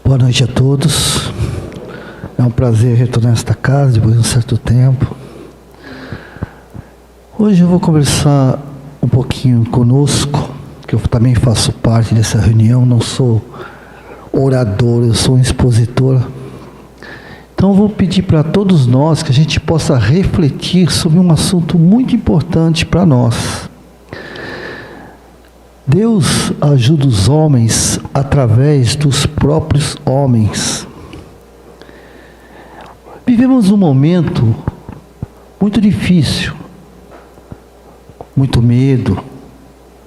Boa noite a todos. É um prazer retornar a esta casa depois de um certo tempo. Hoje eu vou conversar um pouquinho conosco, que eu também faço parte dessa reunião, não sou orador, eu sou um expositor. Então eu vou pedir para todos nós que a gente possa refletir sobre um assunto muito importante para nós. Deus ajuda os homens através dos próprios homens. Vivemos um momento muito difícil, muito medo,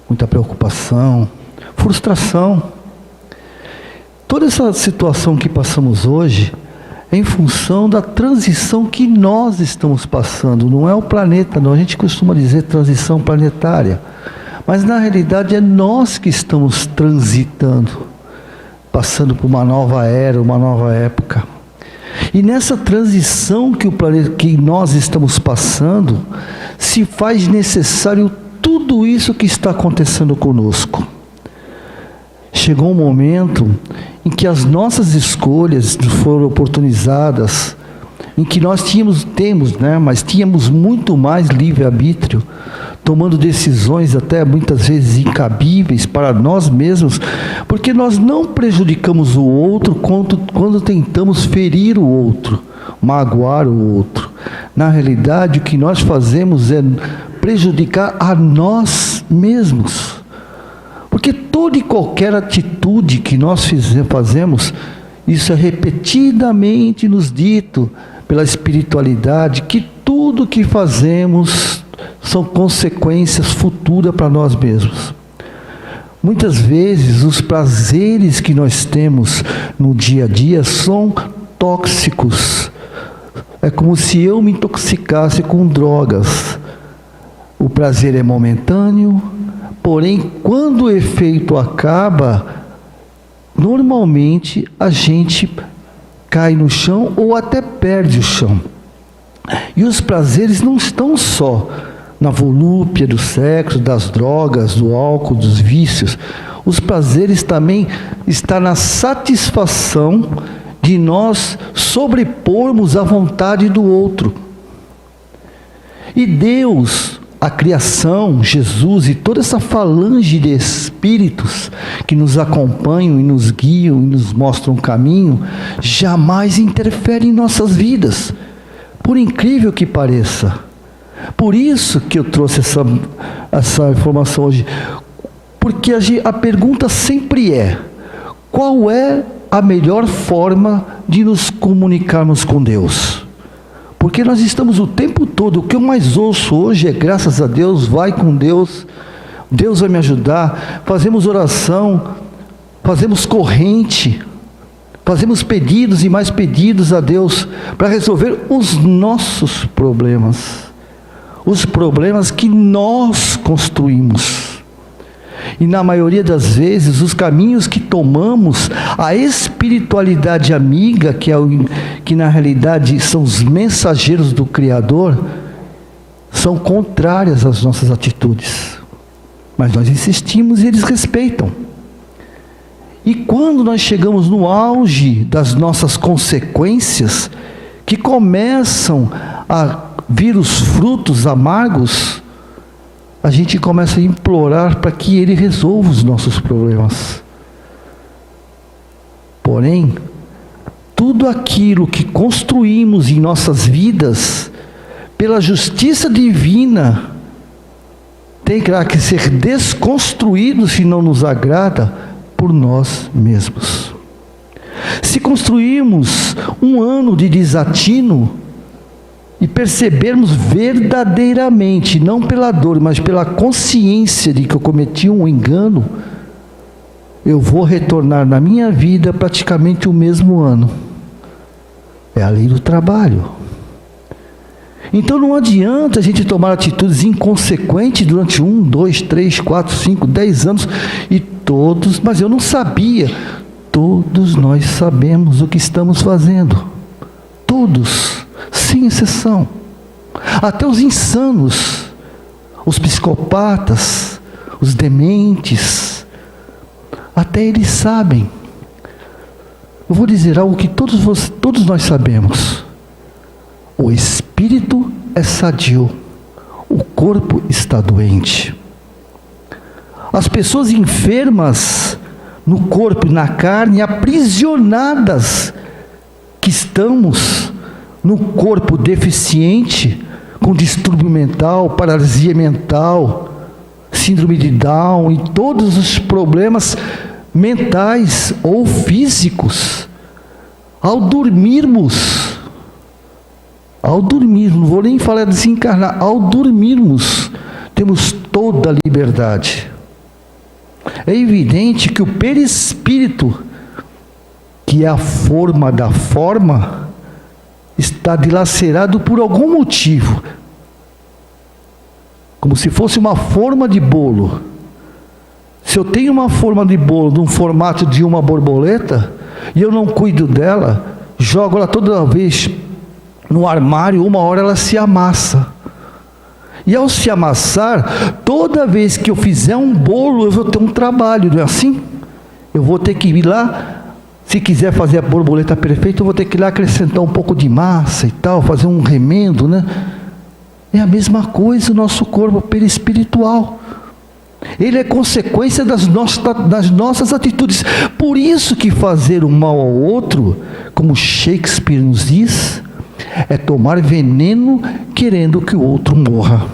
muita preocupação, frustração. Toda essa situação que passamos hoje é em função da transição que nós estamos passando. Não é o planeta, não. A gente costuma dizer transição planetária. Mas na realidade é nós que estamos transitando, passando por uma nova era, uma nova época. E nessa transição que nós estamos passando, se faz necessário tudo isso que está acontecendo conosco. Chegou um momento em que as nossas escolhas foram oportunizadas, em que nós mas tínhamos muito mais livre-arbítrio, tomando decisões até muitas vezes incabíveis para nós mesmos, porque nós não prejudicamos o outro quando tentamos ferir o outro, magoar o outro. Na realidade, o que nós fazemos é prejudicar a nós mesmos. Porque toda e qualquer atitude que nós fazemos, isso é repetidamente nos dito pela espiritualidade, que tudo que fazemos são consequências futuras para nós mesmos. Muitas vezes os prazeres que nós temos no dia a dia são tóxicos. É como se eu me intoxicasse com drogas. O prazer é momentâneo, porém quando o efeito acaba, normalmente a gente cai no chão ou até perde o chão. E os prazeres não estão só na volúpia do sexo, das drogas, do álcool, dos vícios. Os prazeres também estão na satisfação de nós sobrepormos a vontade do outro. E Deus, a criação, Jesus e toda essa falange de espíritos que nos acompanham e nos guiam e nos mostram o caminho, jamais interfere em nossas vidas, por incrível que pareça. Por isso que eu trouxe essa informação hoje, porque a pergunta sempre é: qual é a melhor forma de nos comunicarmos com Deus? Porque nós estamos o tempo todo, o que eu mais ouço hoje é: graças a Deus, vai com Deus, Deus vai me ajudar. Fazemos oração, fazemos corrente, fazemos pedidos e mais pedidos a Deus para resolver os nossos problemas, os problemas que nós construímos. E na maioria das vezes, os caminhos que tomamos, a espiritualidade amiga, que na realidade são os mensageiros do Criador, são contrárias às nossas atitudes. Mas nós insistimos e eles respeitam. E quando nós chegamos no auge das nossas consequências, que começam a vir os frutos amargos, a gente começa a implorar para que Ele resolva os nossos problemas. Porém, tudo aquilo que construímos em nossas vidas, pela justiça divina, tem que ser desconstruído se não nos agrada por nós mesmos. Se construirmos um ano de desatino e percebermos verdadeiramente, não pela dor, mas pela consciência de que eu cometi um engano, eu vou retornar na minha vida praticamente o mesmo ano. É a lei do trabalho. Então não adianta a gente tomar atitudes inconsequentes durante 1, 2, 3, 4, 5, 10 anos e todos, mas eu não sabia. Todos nós sabemos o que estamos fazendo. Todos, sem exceção. Até os insanos, os psicopatas, os dementes, até eles sabem. Eu vou dizer algo que todos nós sabemos. O espírito é sadio, o corpo está doente. As pessoas enfermas no corpo e na carne, aprisionadas que estamos no corpo deficiente, com distúrbio mental, paralisia mental, síndrome de Down e todos os problemas mentais ou físicos. Ao dormirmos, não vou nem falar de desencarnar, ao dormirmos, temos toda a liberdade. É evidente que o perispírito, que é a forma da forma, está dilacerado por algum motivo, como se fosse uma forma de bolo. Se eu tenho uma forma de bolo no formato de uma borboleta, e eu não cuido dela, jogo ela toda vez no armário, uma hora ela se amassa. E ao se amassar, toda vez que eu fizer um bolo, eu vou ter um trabalho, não é assim? Eu vou ter que ir lá, se quiser fazer a borboleta perfeita, eu vou ter que ir lá acrescentar um pouco de massa e tal, fazer um remendo, né? É a mesma coisa o nosso corpo perispiritual. Ele é consequência das nossas atitudes. Por isso que fazer o mal ao outro, como Shakespeare nos diz, é tomar veneno querendo que o outro morra.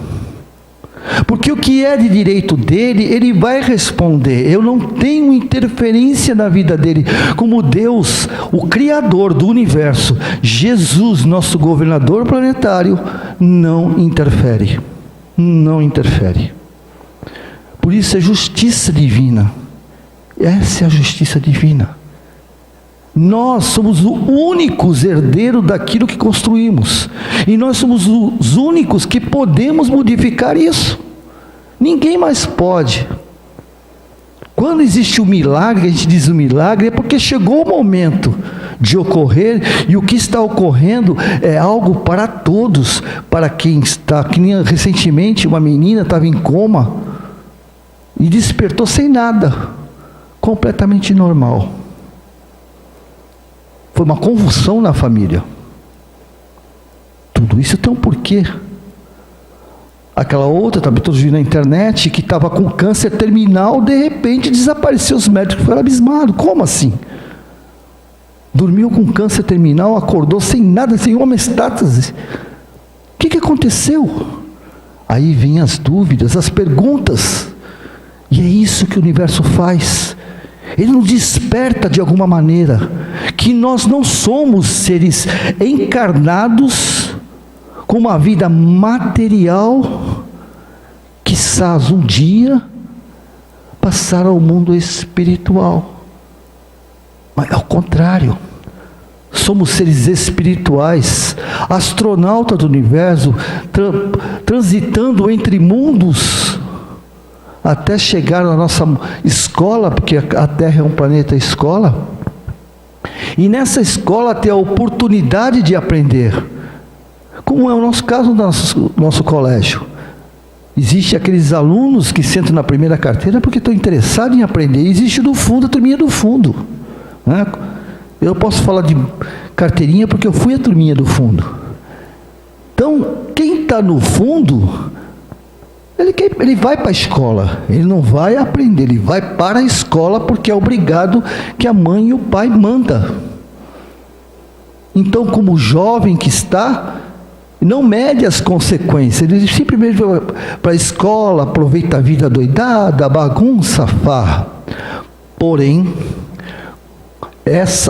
Porque o que é de direito dele, ele vai responder. Eu não tenho interferência na vida dele. Como Deus, o Criador do universo, Jesus, nosso governador planetário, não interfere. Não interfere. Por isso é justiça divina. Essa é a justiça divina. Nós somos os únicos herdeiros daquilo que construímos. E nós somos os únicos que podemos modificar isso. Ninguém mais pode. Quando existe o milagre, a gente diz o milagre, é porque chegou o momento de ocorrer, e o que está ocorrendo é algo para todos, para quem está, que nem recentemente uma menina estava em coma, e despertou sem nada, completamente normal. Foi uma convulsão na família. Tudo isso tem um porquê. Aquela outra, também todos viram na internet, que estava com câncer terminal, de repente desapareceu. Os médicos ficaram abismados. Como assim? Dormiu com câncer terminal, acordou sem nada, sem uma metástase. O que aconteceu? Aí vêm as dúvidas, as perguntas. E é isso que o universo faz. Ele nos desperta de alguma maneira, que nós não somos seres encarnados com uma vida material, quizás um dia passar ao mundo espiritual. Mas ao contrário, somos seres espirituais, astronautas do universo, transitando entre mundos, até chegar na nossa escola, porque a Terra é um planeta escola, e nessa escola ter a oportunidade de aprender, como é o nosso caso no nosso colégio. Existem aqueles alunos que sentam na primeira carteira porque estão interessados em aprender, e existe do fundo, a turminha do fundo, né? Eu posso falar de carteirinha porque eu fui a turminha do fundo. Então, quem está no fundo, ele vai para a escola, ele não vai aprender, ele vai para a escola porque é obrigado, que a mãe e o pai mandam. Então, como jovem que está, não mede as consequências, ele simplesmente vai para a escola, aproveita a vida doidada, bagunça, farra. Porém,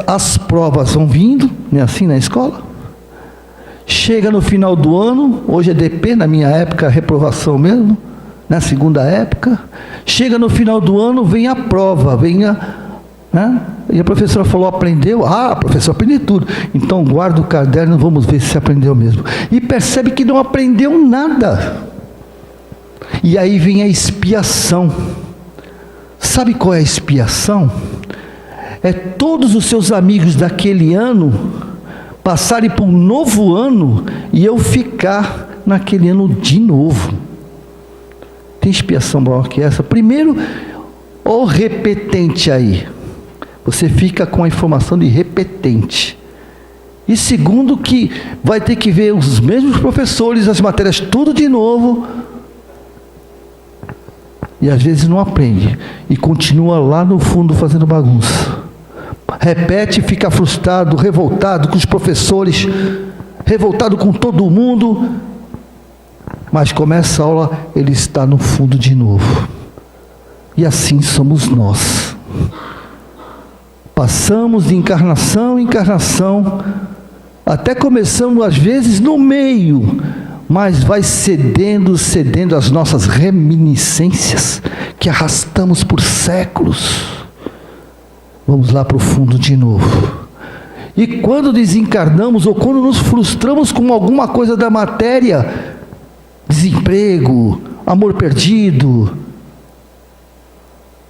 as provas vão vindo, né, assim na escola. Chega no final do ano, hoje é DP, na minha época reprovação mesmo, na segunda época, chega no final do ano, vem a prova, né? E a professora falou, aprendeu? Ah, professor, aprendi tudo. Então guarda o caderno, vamos ver se aprendeu mesmo. E percebe que não aprendeu nada. E aí vem a expiação. Sabe qual é a expiação? É todos os seus amigos daquele ano passarem por um novo ano e eu ficar naquele ano de novo. Tem expiação maior que essa? Primeiro, o repetente aí. você fica com a informação de repetente. E segundo, que vai ter que ver os mesmos professores, as matérias tudo de novo, e às vezes não aprende, e continua lá no fundo fazendo bagunça. Repete, fica frustrado, revoltado com os professores, revoltado com todo mundo, mas começa a aula, ele está no fundo de novo. E assim somos nós. Passamos de encarnação em encarnação, até começamos às vezes no meio, mas vai cedendo às nossas reminiscências, que arrastamos por séculos. Vamos lá para o fundo de novo. E quando desencarnamos, ou quando nos frustramos com alguma coisa da matéria, desemprego, amor perdido,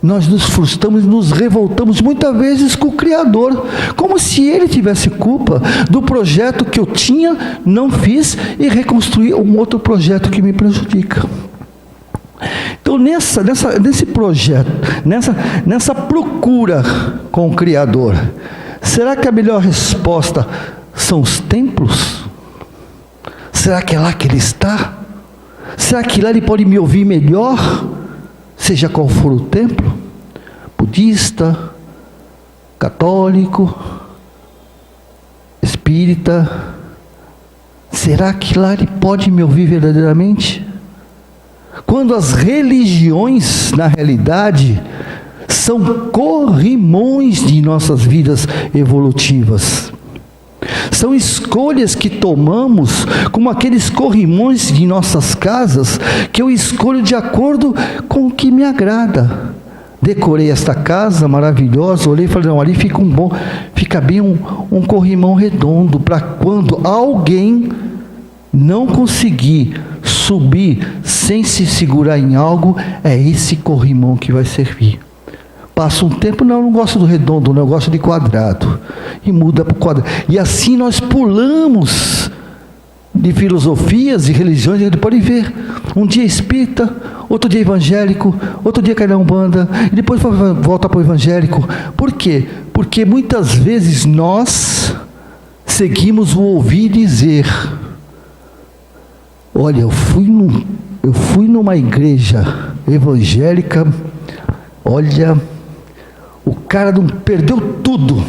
nós nos frustramos e nos revoltamos muitas vezes com o Criador, como se Ele tivesse culpa do projeto que eu tinha, não fiz, e reconstruir um outro projeto que me prejudica. Então nesse projeto, nessa procura com o Criador, será que a melhor resposta são os templos? Será que é lá que Ele está? Será que lá Ele pode me ouvir melhor? Seja qual for o templo, budista, católico, espírita, será que lá Ele pode me ouvir verdadeiramente? Quando as religiões, na realidade, são corrimões de nossas vidas evolutivas. São escolhas que tomamos, como aqueles corrimões de nossas casas, que eu escolho de acordo com o que me agrada. Decorei esta casa maravilhosa, olhei e falei, não, ali fica bem um corrimão redondo, para quando alguém não conseguir subir sem se segurar em algo, é esse corrimão que vai servir. Passa um tempo, não gosto do redondo, não, eu gosto de quadrado, e muda para o quadrado. E assim nós pulamos de filosofias e religiões. Ele pode ver, um dia espírita, outro dia evangélico, outro dia cai na Umbanda, e depois volta para o evangélico. Por quê? Porque muitas vezes nós seguimos o ouvir dizer. Olha, eu fui numa igreja evangélica, olha, o cara perdeu tudo,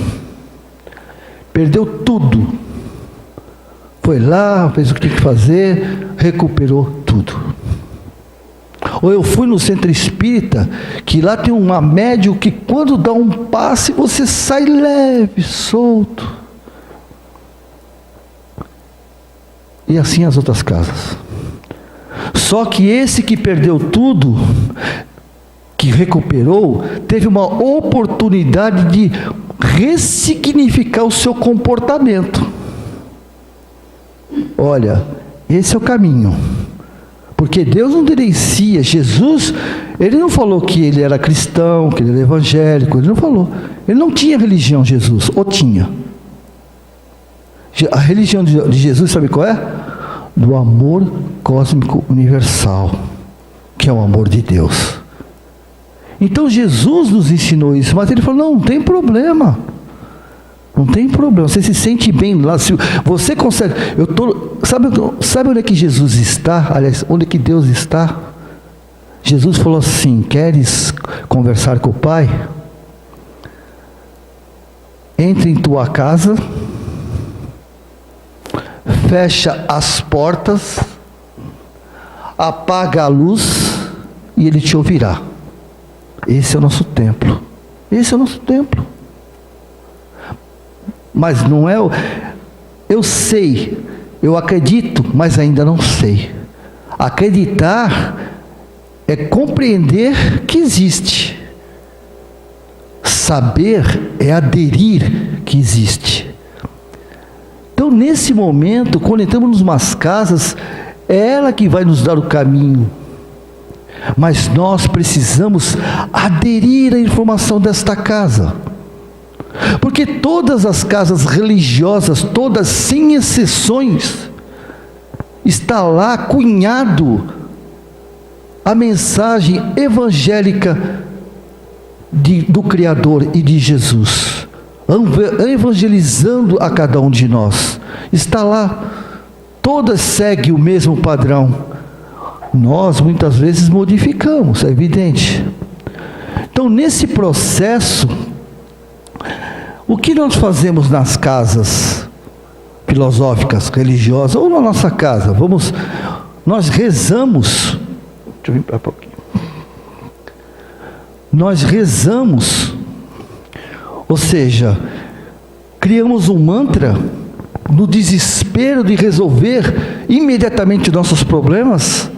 foi lá, fez o que tinha que fazer, recuperou tudo. Ou eu fui no centro espírita, que lá tem uma médium que quando dá um passe, você sai leve, solto. E assim as outras casas. Só que esse que perdeu tudo, que recuperou, teve uma oportunidade de ressignificar o seu comportamento. Olha, esse é o caminho. Porque Deus não direcia. Jesus, Ele não falou que Ele era cristão, que Ele era evangélico, Ele não falou. Ele não tinha religião, Jesus, ou tinha? A religião de Jesus, sabe qual é? Do amor cósmico universal, que é o amor de Deus. Então Jesus nos ensinou isso, mas Ele falou, não tem problema. Não tem problema, você se sente bem lá, se você consegue, sabe onde é que Jesus está? Aliás, onde é que Deus está? Jesus falou assim, queres conversar com o Pai? Entre em tua casa, fecha as portas, apaga a luz e Ele te ouvirá. Esse é o nosso templo. Esse é o nosso templo. Mas não é eu sei, eu acredito, mas ainda não sei. Acreditar é compreender que existe. Saber é aderir que existe. Então, nesse momento, quando entramos em umas casas, é ela que vai nos dar o caminho. Mas nós precisamos aderir à informação desta casa. Porque todas as casas religiosas, todas sem exceções, está lá cunhado a mensagem evangélica do Criador e de Jesus, evangelizando a cada um de nós. Está lá, todas seguem o mesmo padrão. Nós muitas vezes modificamos, é evidente. Então, nesse processo, o que nós fazemos nas casas filosóficas, religiosas, ou na nossa casa? Nós rezamos. Deixa eu vir para um pouquinho. Nós rezamos, ou seja, criamos um mantra no desespero de resolver imediatamente nossos problemas.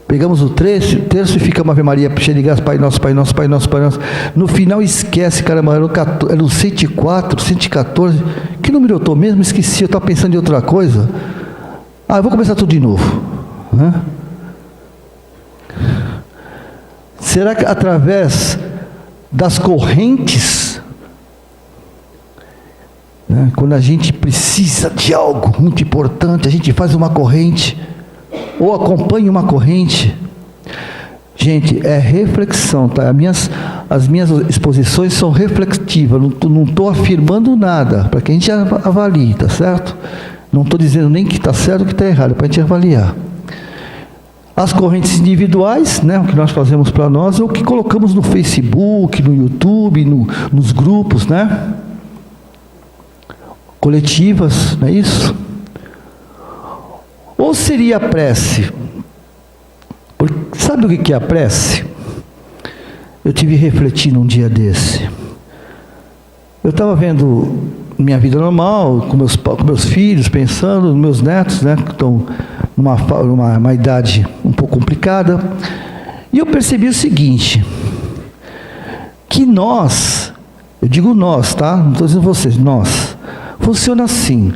Pegamos o terço e fica uma Ave Maria cheia de graça, Pai Nosso, Pai Nosso, Pai Nosso, Pai Nosso. No final esquece, caramba, era no 104, 114. Que número eu estou mesmo? Esqueci, eu estava pensando em outra coisa. Eu vou começar tudo de novo. Será que através das correntes, quando a gente precisa de algo muito importante, a gente faz uma corrente, ou acompanha uma corrente? Gente, é reflexão, tá? As minhas exposições são reflexivas, não estou afirmando nada, para que a gente avalie, tá certo? Não estou dizendo nem que está certo ou que está errado, para a gente avaliar. As correntes individuais, o que nós fazemos para nós, é o que colocamos no Facebook, no YouTube, nos grupos, coletivas, não é isso? Ou seria a prece? Sabe o que é a prece? Eu tive refletindo um dia desse. Eu estava vendo minha vida normal, com meus filhos, pensando, meus netos, que estão numa idade um pouco complicada. E eu percebi o seguinte, que nós, eu digo nós, tá? Não estou dizendo vocês, nós. Funciona assim.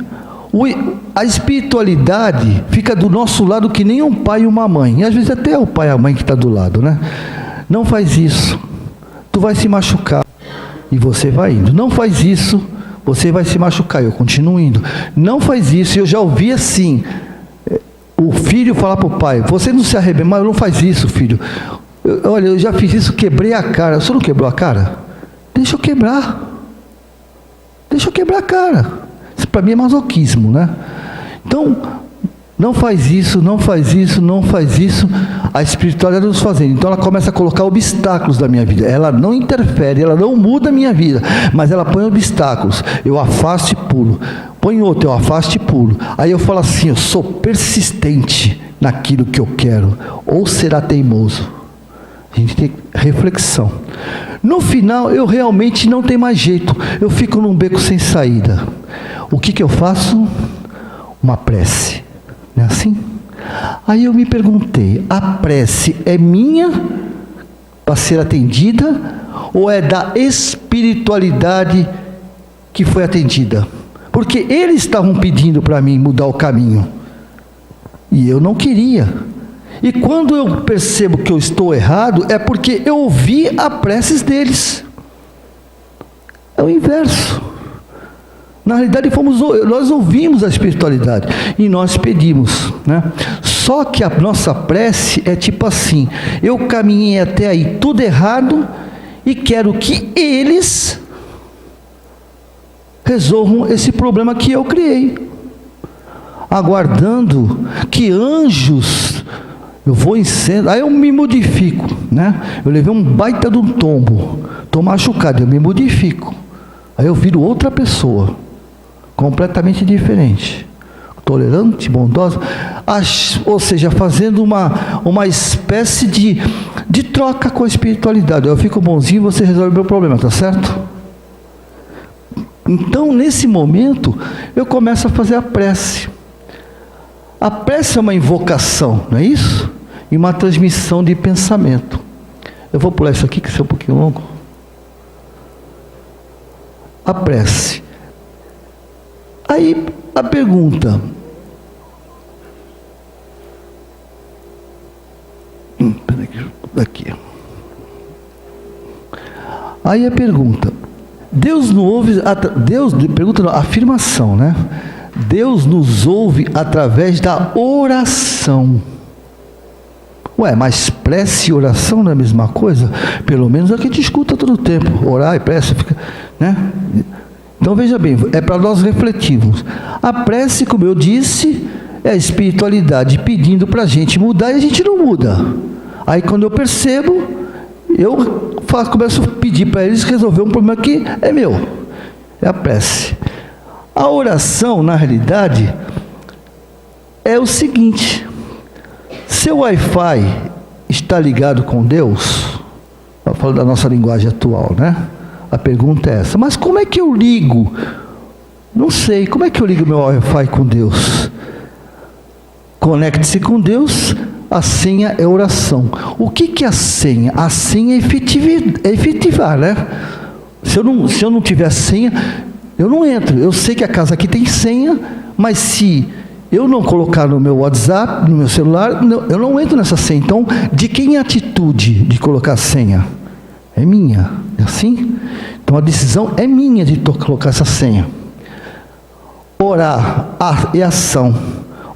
A espiritualidade fica do nosso lado que nem um pai e uma mãe. E às vezes até é o pai e a mãe que está do lado, Não faz isso, tu vai se machucar. E você vai indo. Não faz isso, você vai se machucar. Eu continuo indo. Não faz isso. Eu já ouvi assim, o filho falar para o pai, você não se arrebenta, mas não faz isso, filho. Olha, eu já fiz isso, quebrei a cara. Você não quebrou a cara? Deixa eu quebrar. Deixa eu quebrar a cara. Isso para mim é masoquismo, Então, não faz isso, não faz isso, não faz isso. A espiritualidade nos fazendo. Então ela começa a colocar obstáculos na minha vida. Ela não interfere, ela não muda a minha vida, mas ela põe obstáculos. Eu afasto e pulo. Põe outro, eu afasto e pulo. Aí eu falo assim, eu sou persistente naquilo que eu quero. Ou será teimoso? A gente tem reflexão. No final, eu realmente não tenho mais jeito. Eu fico num beco sem saída. O que eu faço? Uma prece. Não é assim? Aí eu me perguntei, a prece é minha para ser atendida ou é da espiritualidade que foi atendida? Porque eles estavam pedindo para mim mudar o caminho e eu não queria. E quando eu percebo que eu estou errado, é porque eu ouvi a preces deles. É o inverso. Na realidade, nós ouvimos a espiritualidade e nós pedimos, Só que a nossa prece é tipo assim, eu caminhei até aí tudo errado e quero que eles resolvam esse problema que eu criei, aguardando que anjos, eu vou em cena, aí eu me modifico, Eu levei um baita de um tombo, estou machucado, eu me modifico, aí eu viro outra pessoa, completamente diferente, tolerante, bondosa, ou seja, fazendo uma espécie de troca com a espiritualidade. Eu fico bonzinho e você resolve o meu problema, tá certo? Então, nesse momento, eu começo a fazer a prece. A prece é uma invocação, não é isso? E uma transmissão de pensamento. Eu vou pular isso aqui, que isso é um pouquinho longo. A prece. Aí, a pergunta. Peraí, aqui. Aí a pergunta. Deus não ouve, pergunta não, afirmação, Deus nos ouve através da oração. Ué, mas prece e oração não é a mesma coisa? Pelo menos é o que a gente escuta todo o tempo. Orar e prece, fica, né? Então veja bem, é para nós refletirmos. A prece, como eu disse, é a espiritualidade pedindo para a gente mudar e a gente não muda. Aí quando eu percebo, eu começo a pedir para eles resolver um problema que é meu. É a prece. A oração, na realidade, é o seguinte: seu Wi-Fi está ligado com Deus? Eu falo da nossa linguagem atual, né? A pergunta é essa. Mas como é que eu ligo? Não sei. Como é que eu ligo meu Wi-Fi com Deus? Conecte-se com Deus. A senha é oração. O que é a senha? A senha é efetivar, né? Se eu não tiver senha, eu não entro. Eu sei que a casa aqui tem senha, mas se eu não colocar no meu WhatsApp, no meu celular, eu não entro nessa senha. Então, de quem é a atitude de colocar a senha? É minha. É assim? Então, a decisão é minha de colocar essa senha. Orar é ação.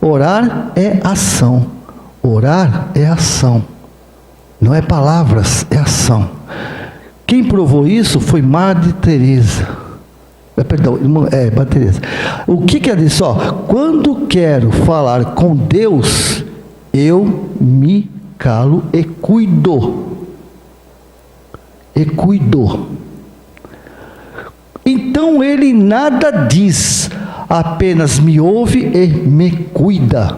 Orar é ação. Orar é ação. Não é palavras, é ação. Quem provou isso foi Madre Teresa. Madre Teresa. O que é disso? Quando quero falar com Deus, eu me calo e cuido. Então ele nada diz, apenas me ouve e me cuida.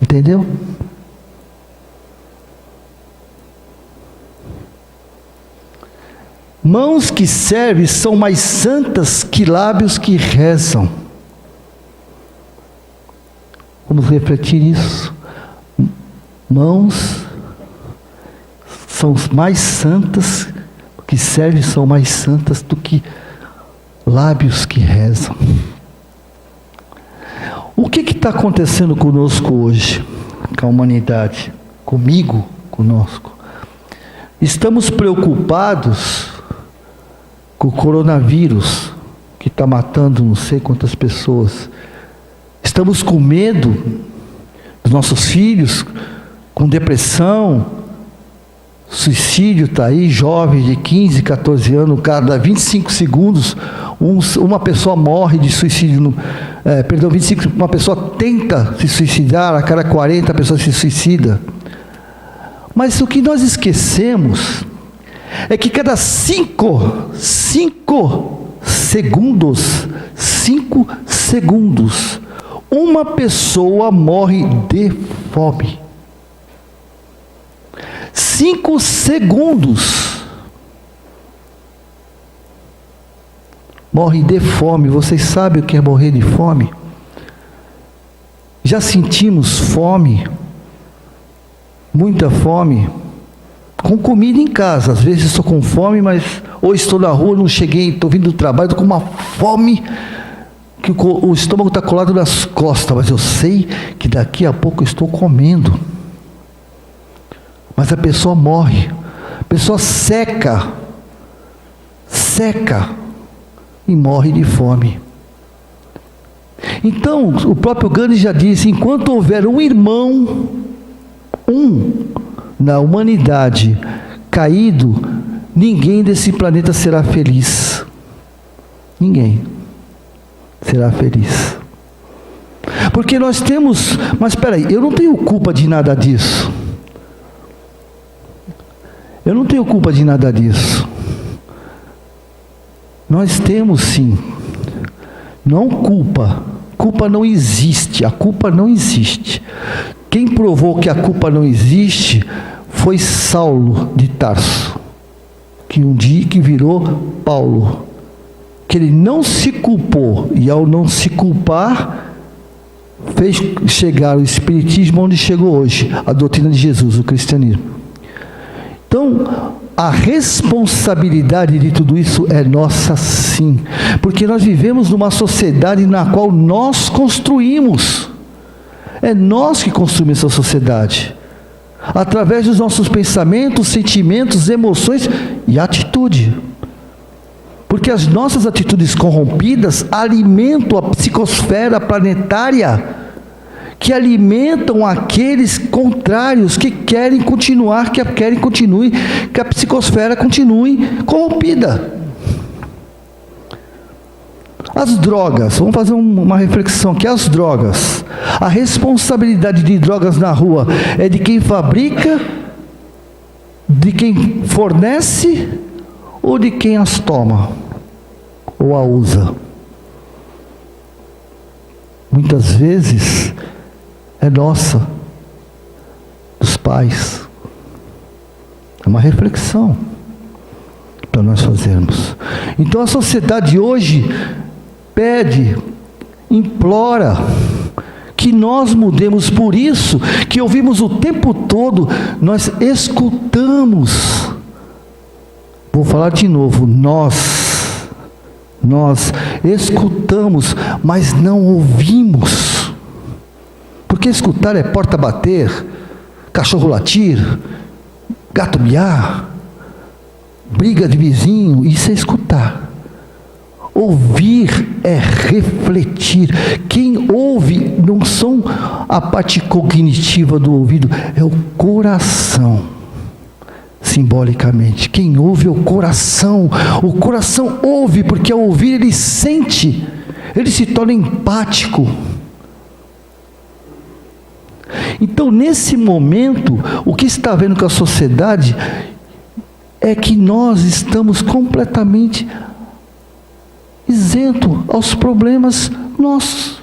Entendeu? Mãos que servem são mais santas que lábios que rezam. Vamos refletir isso. Mãos são mais santas, que servem são mais santas do que lábios que rezam. O que está acontecendo conosco hoje, com a humanidade? Comigo, conosco. Estamos preocupados com o coronavírus, que está matando não sei quantas pessoas. Estamos com medo dos nossos filhos, com depressão, suicídio está aí, jovens de 15, 14 anos, cada 25 segundos, uma pessoa morre de suicídio, uma pessoa tenta se suicidar, a cada 40 pessoas se suicida. Mas o que nós esquecemos é que cada 5 segundos, uma pessoa morre de fome. 5 segundos. Morre de fome. Vocês sabem o que é morrer de fome? Já sentimos fome? Muita fome? Com comida em casa. Às vezes estou com fome, mas ou estou na rua, não cheguei, estou vindo do trabalho, estou com uma fome que o estômago está colado nas costas, mas eu sei que daqui a pouco eu estou comendo. Mas a pessoa morre, a pessoa seca e morre de fome. Então, o próprio Gandhi já disse: enquanto houver um irmão, na humanidade caído, ninguém desse planeta será feliz. Ninguém será feliz. Porque nós temos, mas espera aí, eu não tenho culpa de nada disso. Eu não tenho culpa de nada disso. Nós temos sim. Não culpa. Culpa não existe. A culpa não existe. Quem provou que a culpa não existe foi Saulo de Tarso, que um dia que virou Paulo. Que ele não se culpou, e ao não se culpar, fez chegar o Espiritismo onde chegou hoje, a doutrina de Jesus, o cristianismo. Então, a responsabilidade de tudo isso é nossa sim, porque nós vivemos numa sociedade na qual nós construímos. É nós que construímos essa sociedade, através dos nossos pensamentos, sentimentos, emoções e atitude. Porque as nossas atitudes corrompidas alimentam a psicosfera planetária, que alimentam aqueles contrários que querem continuar, que a psicosfera continue corrompida. As drogas, vamos fazer uma reflexão aqui. As drogas, a responsabilidade de drogas na rua é de quem fabrica, de quem fornece ou de quem as toma ou a usa? Muitas vezes é nossa, dos pais. É uma reflexão para nós fazermos. Então a sociedade hoje pede, implora que nós mudemos. Por isso que ouvimos o tempo todo, nós escutamos. Vou falar de novo, nós escutamos, mas não ouvimos. Porque escutar é porta bater, cachorro latir, gato miar, briga de vizinho, isso é escutar. Ouvir é refletir. Quem ouve não são a parte cognitiva do ouvido, é o coração. Simbolicamente, quem ouve é o coração. O coração ouve, porque ao ouvir ele sente, ele se torna empático. Então, nesse momento, o que está vendo com a sociedade é que nós estamos completamente isento aos problemas nossos.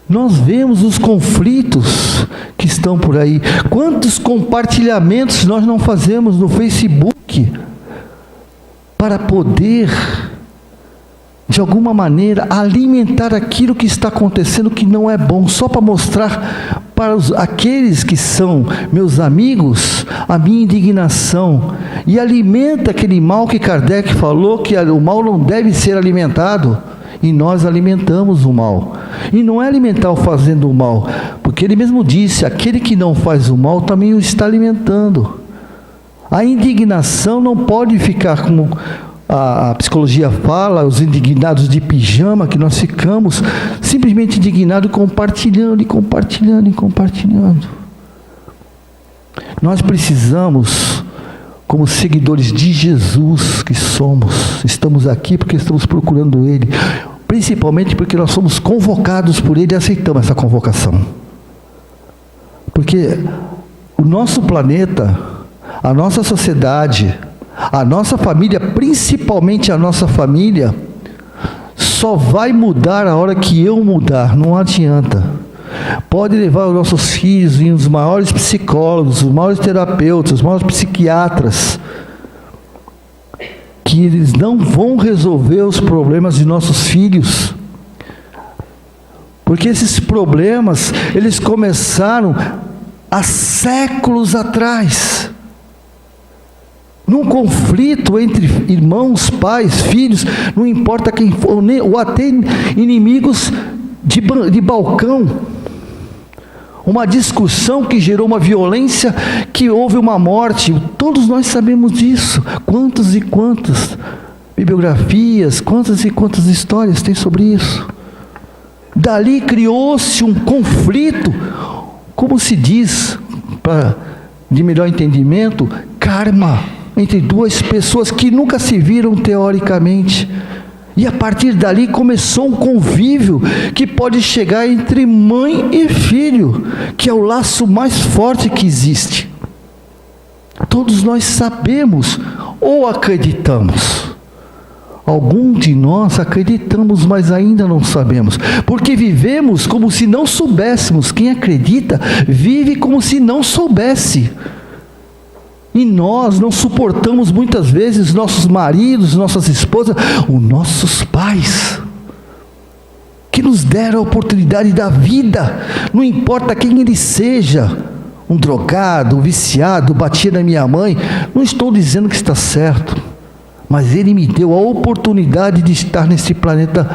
Nós vemos os conflitos que estão por aí. Quantos compartilhamentos nós não fazemos no Facebook para poder, de alguma maneira, alimentar aquilo que está acontecendo que não é bom, só para mostrar para aqueles que são meus amigos a minha indignação, e alimenta aquele mal que Kardec falou, que o mal não deve ser alimentado, e nós alimentamos o mal. E não é alimentar o fazendo o mal, porque ele mesmo disse, aquele que não faz o mal também o está alimentando. A indignação não pode ficar como a psicologia fala, os indignados de pijama, que nós ficamos simplesmente indignados, compartilhando e compartilhando e compartilhando. Nós precisamos, como seguidores de Jesus que somos, estamos aqui porque estamos procurando Ele, principalmente porque nós somos convocados por Ele e aceitamos essa convocação. Porque o nosso planeta, a nossa sociedade, a nossa família, principalmente a nossa família, só vai mudar a hora que eu mudar, não adianta. Pode levar os nossos filhos em os maiores psicólogos, os maiores terapeutas, os maiores psiquiatras, que eles não vão resolver os problemas de nossos filhos. Porque esses problemas, eles começaram há séculos atrás. Num conflito entre irmãos, pais, filhos, não importa quem for, ou até inimigos de balcão. Uma discussão que gerou uma violência, que houve uma morte. Todos nós sabemos disso. Quantas e quantas bibliografias, quantas e quantas histórias tem sobre isso. Dali criou-se um conflito, como se diz, de melhor entendimento, karma, entre duas pessoas que nunca se viram teoricamente. E a partir dali começou um convívio que pode chegar entre mãe e filho, que é o laço mais forte que existe. Todos nós sabemos ou acreditamos. Algum de nós acreditamos, mas ainda não sabemos, porque vivemos como se não soubéssemos. Quem acredita vive como se não soubesse. E nós não suportamos muitas vezes nossos maridos, nossas esposas, os nossos pais, que nos deram a oportunidade da vida, não importa quem ele seja, um drogado, um viciado, batia na minha mãe, não estou dizendo que está certo, mas ele me deu a oportunidade de estar nesse planeta,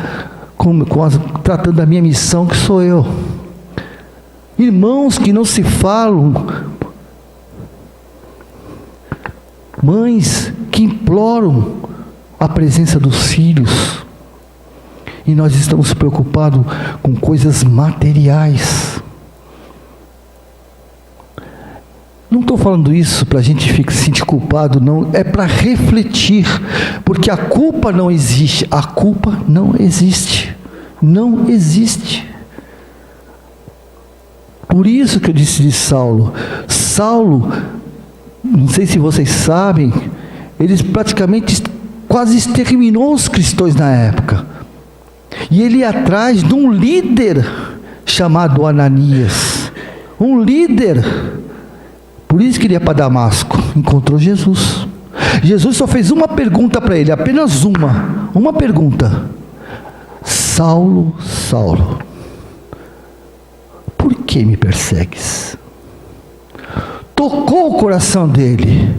tratando da minha missão, que sou eu. Irmãos que não se falam, mães que imploram a presença dos filhos. E nós estamos preocupados com coisas materiais. Não estou falando isso para a gente se sentir culpado, não. É para refletir. Porque a culpa não existe. A culpa não existe. Não existe. Por isso que eu disse de Saulo. Saulo, não sei se vocês sabem, ele praticamente quase exterminou os cristãos na época. E ele ia atrás de um líder chamado Ananias. Um líder. Por isso que ele ia para Damasco. Encontrou Jesus. Jesus só fez uma pergunta para ele, apenas uma. Uma pergunta. Saulo, Saulo, por que me persegues? Tocou o coração dele.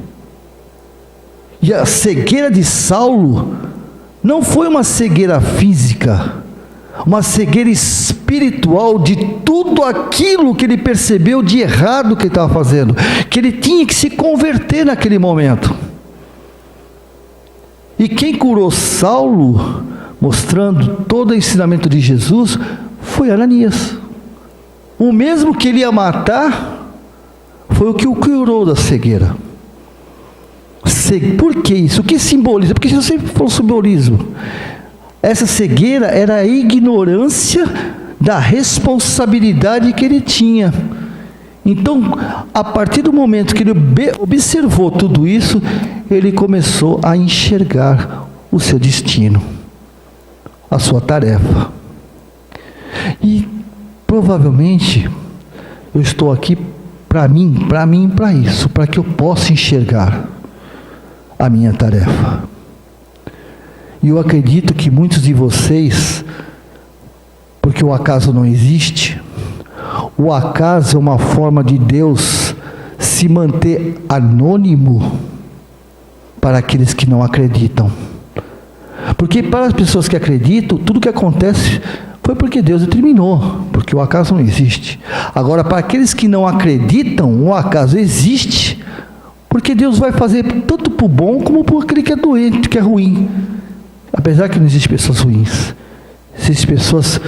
E a cegueira de Saulo não foi uma cegueira física, uma cegueira espiritual de tudo aquilo que ele percebeu de errado que ele estava fazendo, que ele tinha que se converter naquele momento. E quem curou Saulo, mostrando todo o ensinamento de Jesus, foi Ananias. O mesmo que ele ia matar, foi o que o curou da cegueira. Por que isso? O que simboliza? Porque eu sempre falo simbolismo. Essa cegueira era a ignorância da responsabilidade que ele tinha. Então, a partir do momento que ele observou tudo isso, ele começou a enxergar o seu destino, a sua tarefa. E provavelmente eu estou aqui para isso, para que eu possa enxergar a minha tarefa. E eu acredito que muitos de vocês, porque o acaso não existe, o acaso é uma forma de Deus se manter anônimo para aqueles que não acreditam. Porque para as pessoas que acreditam, tudo que acontece foi porque Deus determinou, porque o acaso não existe. Agora, para aqueles que não acreditam, o acaso existe, porque Deus vai fazer tanto para o bom como para aquele que é doente, que é ruim. Apesar que não existem pessoas ruins, existem pessoas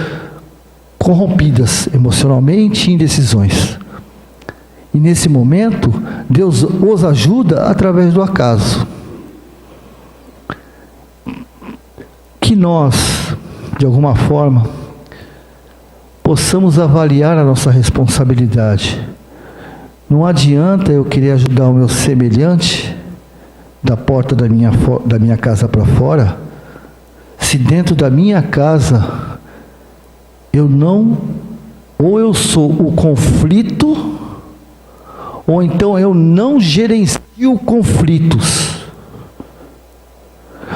corrompidas emocionalmente e em decisões. E nesse momento, Deus os ajuda através do acaso. Que nós, de alguma forma, possamos avaliar a nossa responsabilidade. Não adianta eu querer ajudar o meu semelhante da porta da minha casa para fora, se dentro da minha casa ou eu sou o conflito, ou então eu não gerencio conflitos.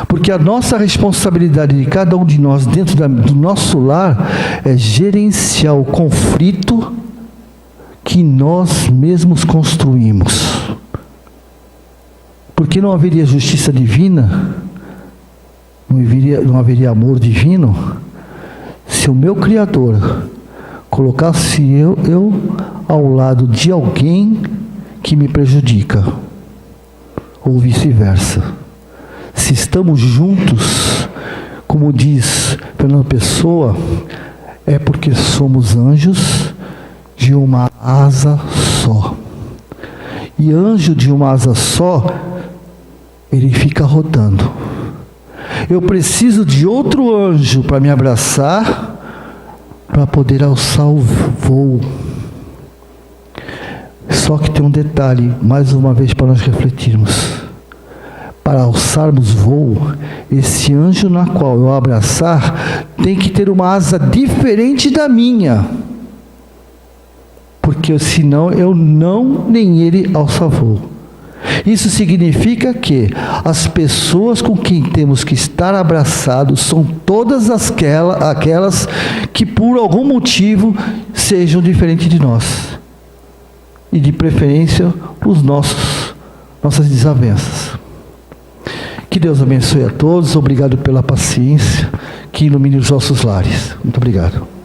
Porque a nossa responsabilidade de cada um de nós dentro do nosso lar é gerenciar o conflito que nós mesmos construímos. Porque não haveria justiça divina, não haveria amor divino, se o meu Criador colocasse eu ao lado de alguém que me prejudica, ou vice-versa. Se estamos juntos, como diz Fernando Pessoa, é porque somos anjos de uma asa só. E anjo de uma asa só, ele fica rodando. Eu preciso de outro anjo para me abraçar, para poder alçar o voo. Só que tem um detalhe, mais uma vez para nós refletirmos. Para alçarmos voo, esse anjo na qual eu abraçar, tem que ter uma asa diferente da minha. Porque senão eu nem ele alça voo. Isso significa que as pessoas com quem temos que estar abraçados são todas aquelas que por algum motivo sejam diferentes de nós. E de preferência nossas desavenças. Que Deus abençoe a todos, obrigado pela paciência, que ilumine os nossos lares. Muito obrigado.